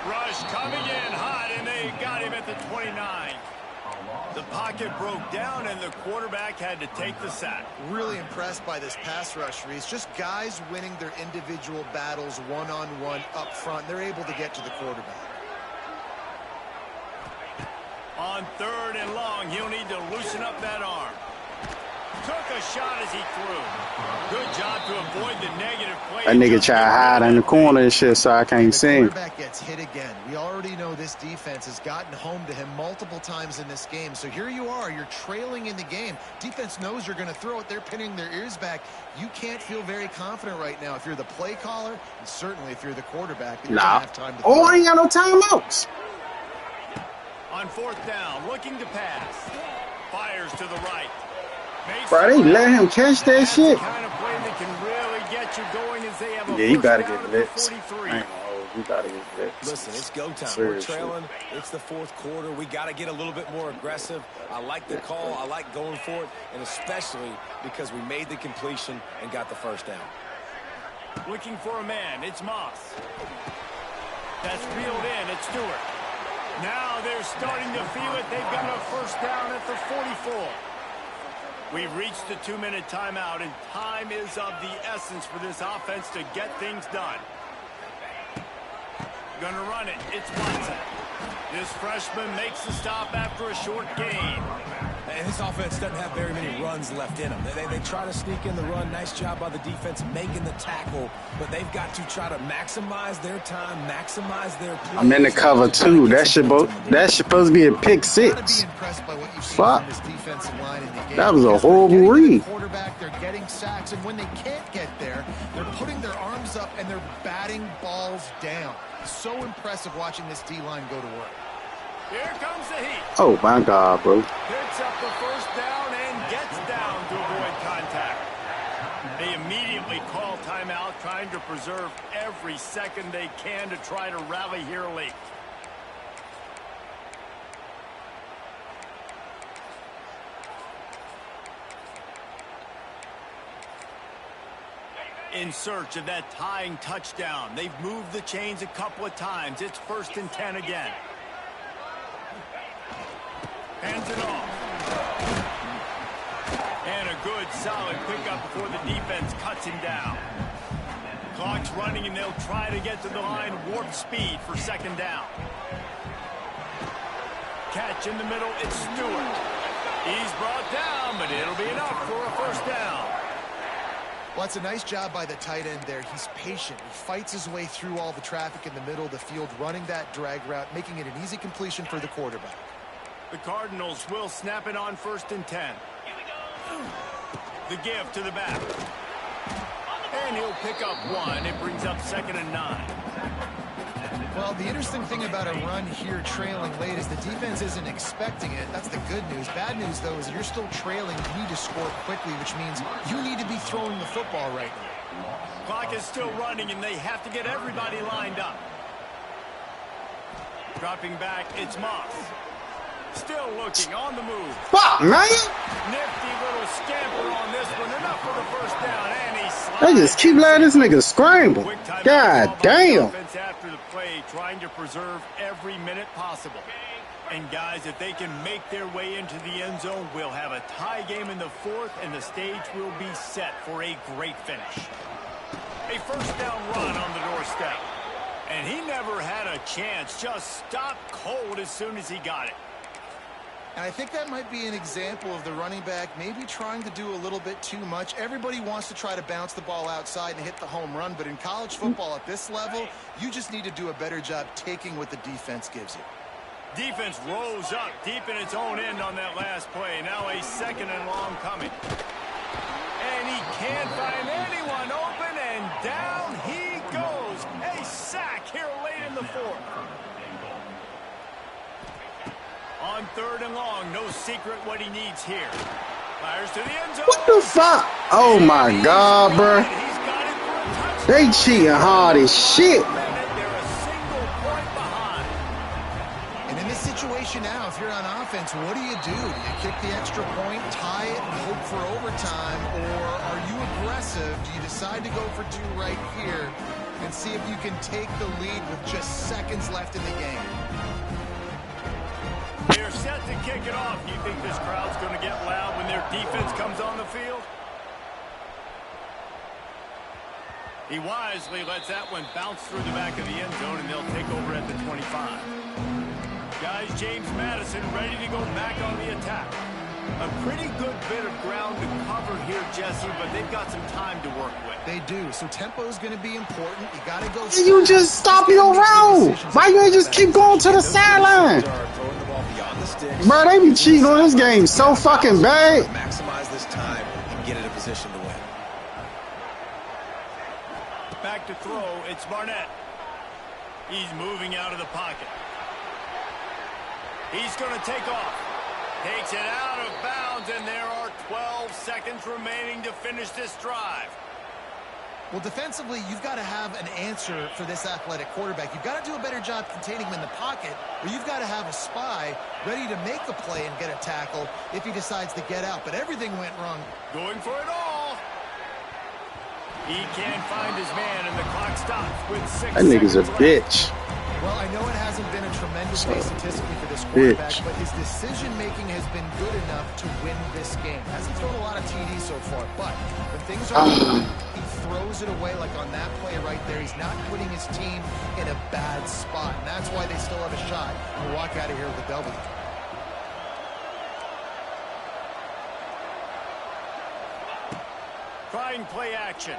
Rush coming in hot, and they got him at the 29. The pocket broke down, and the quarterback had to take the sack. Really impressed by this pass rush, Reese. Just guys winning their individual battles one-on-one up front. They're able to get to the quarterback. On third and long, he'll need to loosen up that arm. Took a shot as he threw. Good job to avoid the negative play. That nigga try to hide in the corner and shit so I can't see him. The quarterback gets hit again. We already know this defense has gotten home to him multiple times in this game. So here you are. You're trailing in the game. Defense knows you're going to throw it. They're pinning their ears back. You can't feel very confident right now if you're the play caller, and certainly if you're the quarterback. That you're gonna have time to throw. I ain't got no timeouts. On fourth down, looking to pass. Fires to the right. Bro, they let him catch that shit. Kind of play that can really get you going as they have a Yeah, you gotta first get down at blitzed. the 43. You gotta get blitzed. Listen, it's go time. Seriously. We're trailing. It's the fourth quarter. We got to get a little bit more aggressive. I like the call. I like going for it, and especially because we made the completion and got the first down. Looking for a man. It's Moss. That's reeled in. It's Stewart. Now they're starting to feel it. They've got a first down at the 44. We've reached the 2-minute timeout, and time is of the essence for this offense to get things done. Gonna run it. It's Watson. This freshman makes the stop after a short gain. And this offense doesn't have very many runs left in them. They try to sneak in the run. Nice job by the defense making the tackle, but they've got to try to maximize their time, maximize their play. I'm in the cover too. That's supposed to be a pick six. Fuck. That was a horrible read. Quarterback, they're getting sacks, and when they can't get there, they're putting their arms up and they're batting balls down. So impressive watching this D-line go to work. Here comes the heat. Oh my God, bro. Picks up the first down and gets down to avoid contact. They immediately call timeout, trying to preserve every second they can to try to rally here late. In search of that tying touchdown. They've moved the chains a couple of times. It's 1st and 10 again. Hands it off. And a good, solid pickup before the defense cuts him down. Clock's running, and they'll try to get to the line warp speed for second down. Catch in the middle, it's Stewart. He's brought down, but it'll be enough for a first down. Well, it's a nice job by the tight end there. He's patient. He fights his way through all the traffic in the middle of the field, running that drag route, making it an easy completion for the quarterback. The Cardinals will snap it on 1st and 10. The give to the back. And he'll pick up one. It brings up 2nd and 9. Well, the interesting thing about a run here trailing late is the defense isn't expecting it. That's the good news. Bad news, though, is you're still trailing. You need to score quickly, which means you need to be throwing the football right now. Clock is still running, and they have to get everybody lined up. Dropping back, it's Moss. Still looking on the move. Fuck, man. Nifty little scamper on this one. Enough for the first down, and he slides. They just keep letting this nigga scramble. God damn. After the play, trying to preserve every minute possible. And guys, if they can make their way into the end zone, we'll have a tie game in the fourth, and the stage will be set for a great finish. A first down run on the doorstep. And he never had a chance. Just stopped cold as soon as he got it. And I think that might be an example of the running back maybe trying to do a little bit too much. Everybody wants to try to bounce the ball outside and hit the home run, but in college football at this level, you just need to do a better job taking what the defense gives you. Defense rose up deep in its own end on that last play. Now a second and long coming. And he can't find anyone open, and down he goes. A sack here late in the fourth. On third and long, no secret what he needs here. Fires to the end zone. What the fuck? Oh my God, bro. They cheating hard as shit. And in this situation now, if you're on offense, what do? Do you kick the extra point, tie it, and hope for overtime, or are you aggressive? Do you decide to go for two right here and see if you can take the lead with just seconds left in the game? They're set to kick it off. Do you think this crowd's going to get loud when their defense comes on the field? He wisely lets that one bounce through the back of the end zone, and they'll take over at the 25. Guys, James Madison ready to go back on the attack. A pretty good bit of ground to cover here, Jesse, but they've got some time to work with. They do. So tempo is going to be important. You got to go. You just stop your route. Why you ain't just keep going to the sideline? Bro, they be cheating on this game so fucking bad. Maximize this time and get in a position to win. Back to throw. It's Barnett. He's moving out of the pocket. He's going to take off. Takes it out of bounds, and there are 12 seconds remaining to finish this drive. Well, defensively, you've got to have an answer for this athletic quarterback. You've got to do a better job containing him in the pocket, or you've got to have a spy ready to make a play and get a tackle if he decides to get out. But everything went wrong. Going for it all. He can't find his man, and the clock stops with 6 That nigga's a seconds bitch. Well, I know it hasn't been a tremendous day statistically for this quarterback, but his decision-making has been good enough to win this game. Hasn't thrown a lot of TDs so far, but when things are good, he throws it away like on that play right there. He's not putting his team in a bad spot, and that's why they still have a shot to walk out of here with a W. Trying play action.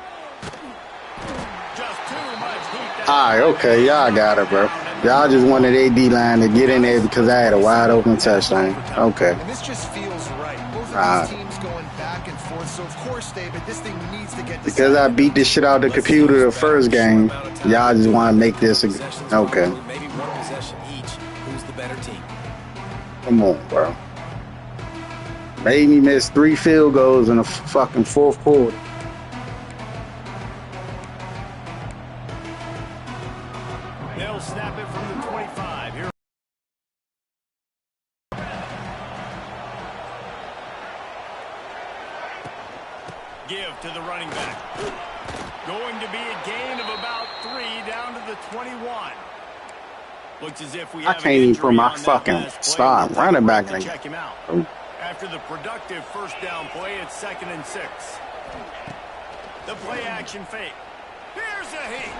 Just too much heat. Alright, okay, y'all got it, bro. Y'all just wanted AD line to get in there because I had a wide open touchdown. Okay. And this just feels right. Both of these teams going back and forth. So of course, David, this thing needs to get because I beat this shit out of the computer the first game. Y'all just want to make this okay. Maybe one possession each. Who's the better team? Come on, bro. Made me miss 3 field goals in the fucking fourth quarter. They'll snap it from the 25. Here. Give to the running back. Going to be a gain of about 3 down to the 21. Looks as if we have I can't even put my fucking star running back in. Check him out. After the productive first down play, it's 2nd and 6. The play action fake. Here's a heat.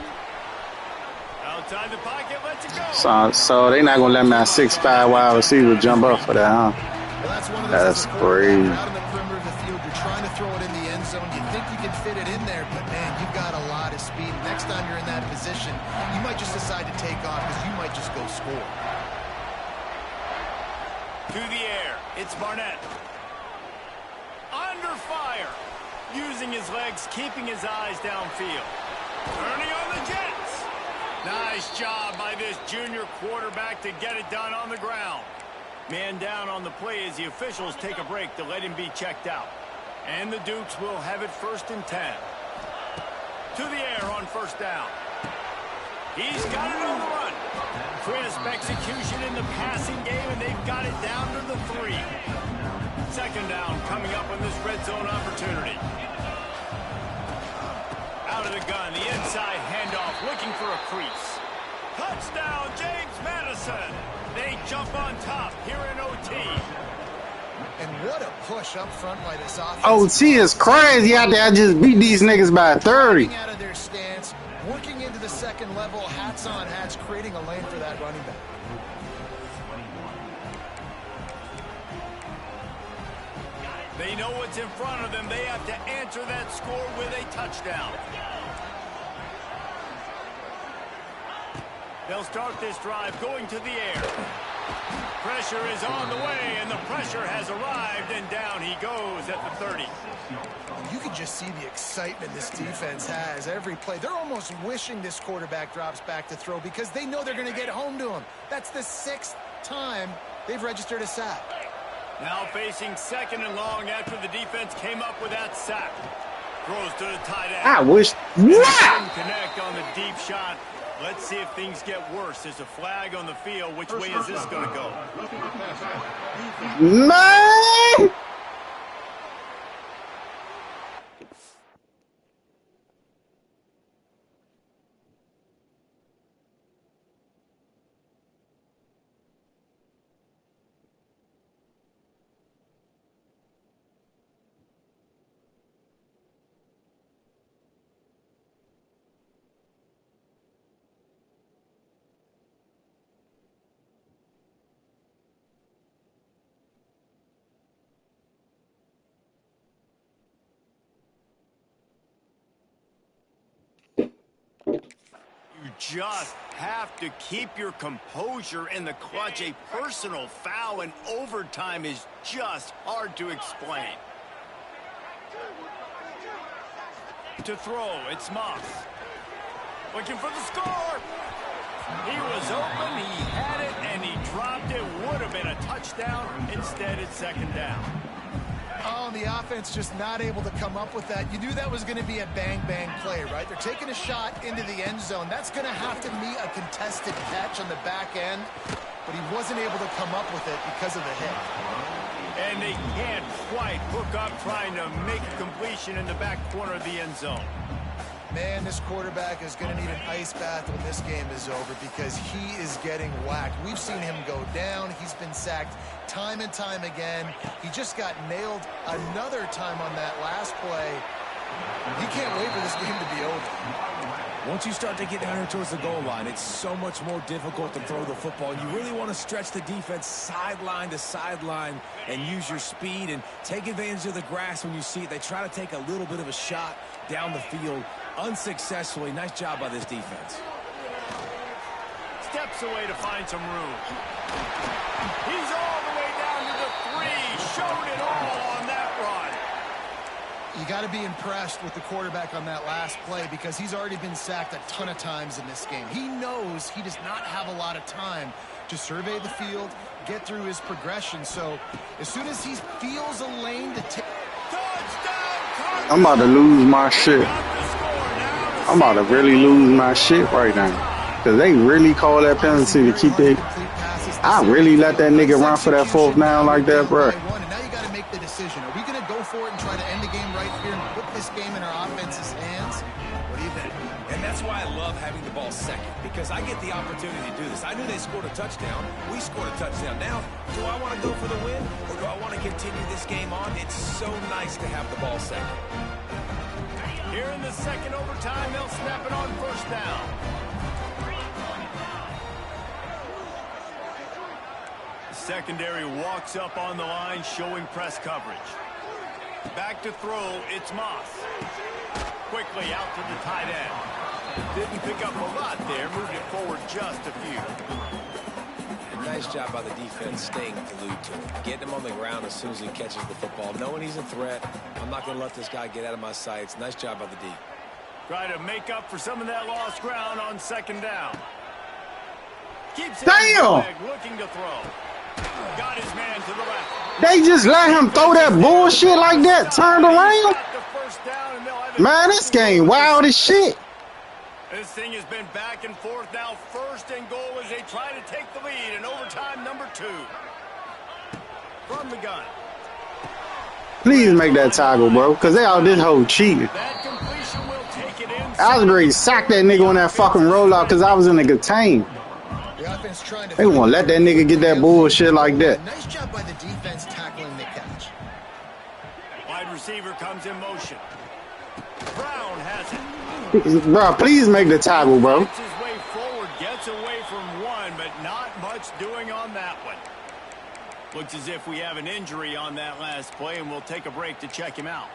Outside the pocket, lets it go. So they're not gonna let my 6'5" wide receiver jump up for that, huh? Well, that's crazy. Out in the perimeter of the field, you're trying to throw it in the end zone. You think you can fit it in there, but man, you've got a lot of speed. Next time you're in that position, you might just decide to take off because you might just go score. To the air, it's Barnett. Under fire. Using his legs, keeping his eyes downfield. Turning on the Jets. Nice job by this junior quarterback to get it done on the ground. Man down on the play as the officials take a break to let him be checked out. And the Dukes will have it 1st and 10. To the air on 1st down. He's got it on the run. crisp execution in the passing game, and they've got it down to the 3. Second down coming up on this red zone opportunity. Out of the gun, the inside handoff, looking for a crease. Touchdown, James Madison. They jump on top here in OT. And what a push up front by this offense. OT is crazy out there. I just beat these niggas by 30. Out of their stance, working into the second level, hats on hats, creating a lane for that running back. They know what's in front of them. They have to answer that score with a touchdown. They'll start this drive going to the air. Pressure is on the way, and the pressure has arrived, and down he goes at the 30. You can just see the excitement this defense has every play. They're almost wishing this quarterback drops back to throw because they know they're going to get home to him. That's the 6th time they've registered a sack. Now facing second and long after the defense came up with that sack. Throws to the tight end. I wish. What? Connect on the deep shot. Let's see if things get worse. There's a flag on the field. Which way is this going to go? Man! You just have to keep your composure in the clutch. A personal foul in overtime is just hard to explain. To throw, it's Moss. Looking for the score. He was open, he had it, and he dropped it. Would have been a touchdown. Instead, it's second down. Oh, the offense just not able to come up with that. You knew that was going to be a bang-bang play, right? They're taking a shot into the end zone. That's going to have to be a contested catch on the back end, but he wasn't able to come up with it because of the hit. And they can't quite hook up trying to make a completion in the back corner of the end zone. Man, this quarterback is going to need an ice bath when this game is over because he is getting whacked. We've seen him go down. He's been sacked time and time again. He just got nailed another time on that last play. He can't wait for this game to be over. Once you start to get down here towards the goal line, it's so much more difficult to throw the football. You really want to stretch the defense sideline to sideline and use your speed and take advantage of the grass when you see it. They try to take a little bit of a shot down the field unsuccessfully. Nice job by this defense. Steps away to find some room. He's all the way down to the 3. Showed it all on that run. You got to be impressed with the quarterback on that last play because he's already been sacked a ton of times in this game. He knows he does not have a lot of time to survey the field, get through his progression. So as soon as he feels a lane to take... I'm about to lose my shit. I'm about to really lose my shit right now. Because they really call that penalty to keep it. I really let that nigga run for that 4th down like that, bro. And now you got to make the decision. Are we going to go for it and try to end the game right here and put this game in our offense's hands? What do you think? And that's why I love having the ball second, because I get the opportunity to do this. I knew they scored a touchdown. We scored a touchdown. Now, do I want to go for the win, or do I want to continue this game on? It's so nice to have the ball second. Here in the second overtime, they'll snap it on 1st down. The secondary walks up on the line, showing press coverage. Back to throw, it's Moss. Quickly out to the tight end. Didn't pick up a lot there, moved it forward just a few. Nice job by the defense staying glued to him, getting him on the ground as soon as he catches the football, knowing he's a threat. I'm not going to let this guy get out of my sights. Nice job by the D. Try to make up for some of that lost ground on 2nd down. Keeps it looking to throw. Got his man to the left. They just let him throw that bullshit like that, turned around. Man, this game wild as shit. This thing has been back and forth now. First and goal as they try to take the lead in overtime number 2. From the gun. Please make that tackle, bro, because they out this whole cheating. That completion will take it in. I was ready to sack that nigga on that fucking rollout because I was in the contain. The offense trying to They won't let that nigga get that bullshit like that. Nice job by the defense tackling the catch. Wide receiver comes in motion. Brown has it. Bro, please make the tackle, bro. Gets his way forward, gets away from one, but not much doing on that one. Looks as if we have an injury on that last play, and we'll take a break to check him out.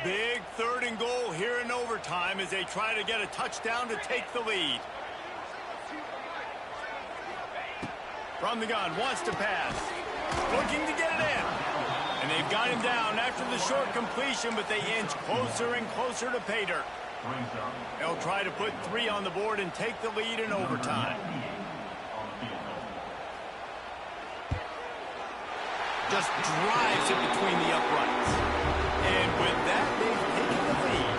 Big 3rd and goal here in overtime as they try to get a touchdown to take the lead. From the gun, wants to pass. Looking to get it in. And they've got him down after the short completion, but they inch closer and closer to pay dirt. They'll try to put 3 on the board and take the lead in overtime. Just drives it between the uprights. And with that, they've taken the lead.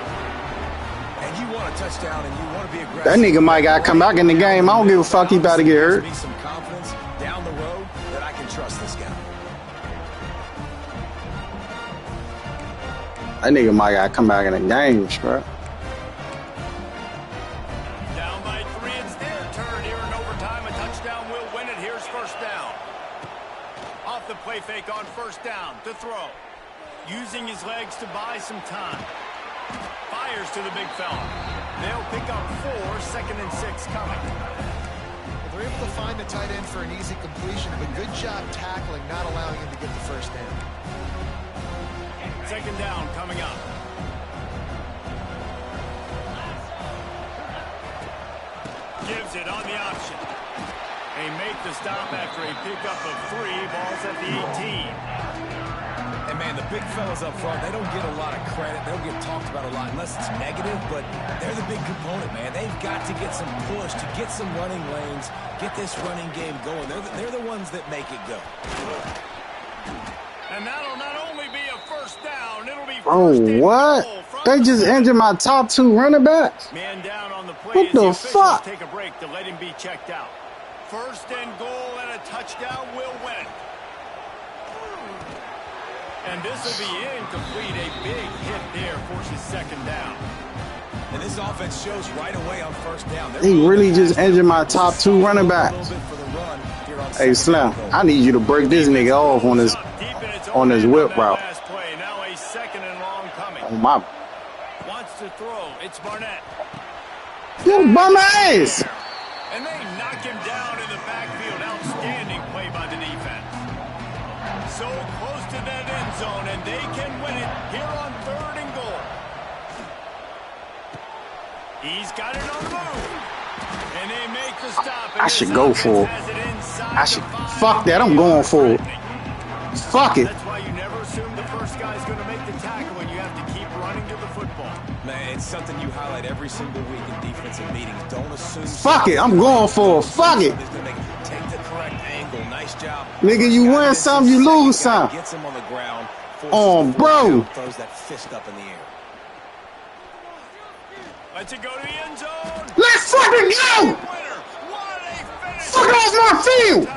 And you want a touchdown and you want to be aggressive. That nigga might got to come back in the game. I don't give a fuck. He about to get hurt. Me some confidence down the road that I can trust this guy. That nigga might got to come back in the game, bro. Down by 3, it's their turn here in overtime. A touchdown will win it. Here's first down. Off the play fake on first down to throw. Using his legs to buy some time. Fires to the big fella. They'll pick up 4, 2nd and 6 coming. Well, they're able to find the tight end for an easy completion, but good job tackling, not allowing him to get the first down. 2nd down coming up. Gives it on the option. They make the stop after a pickup of 3. Balls at the 18. And, man, the big fellas up front, they don't get a lot of credit. They don't get talked about a lot unless it's negative, but they're the big component, man. They've got to get some push, to get some running lanes, get this running game going. They're the ones that make it go. And that'll not only be a first down, it'll be Oh, first what? They just injured my top 2 running backs? Man down on the play. What as the officials fuck? Take a break to let him be checked out. First and goal and a touchdown will win it. And this will be incomplete. A big hit there forces 2nd down. And this offense shows right away on first down. He really just injured my top 2 running backs. Hey, Slim, I need you to break this nigga off on his whip route. Now a 2nd and long coming. Oh, my. Wants to throw. It's Barnett. You bum ass. And they knock him down in the backfield. Outstanding play by the defense. So close to that end zone, and they can win it here on 3rd and goal. He's got it on the move. And they make the stop. I should go for it. I should. Fuck that. I'm going for it. Fuck it. That's why you never assume the first guy's going to make the tackle, and you have to keep running to the football. Man, it's something you highlight every single week in defensive meetings. Don't assume. Fuck it. I'm going for it. Fuck it. Take the correct angle. Nice job. Nigga, you win some, you lose some. Gets him on the ground. Oh, bro. Throws that fist up in the air. Let's it go to the end zone. Let's fucking go. Fuck off my field.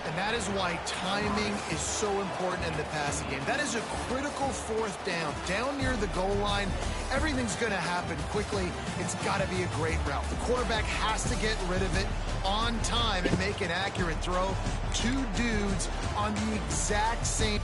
And that is why timing is so important in the passing game. That is a critical 4th down. Down near the goal line, everything's going to happen quickly. It's got to be a great route. The quarterback has to get rid of it on time and make an accurate throw. 2 dudes on the exact same...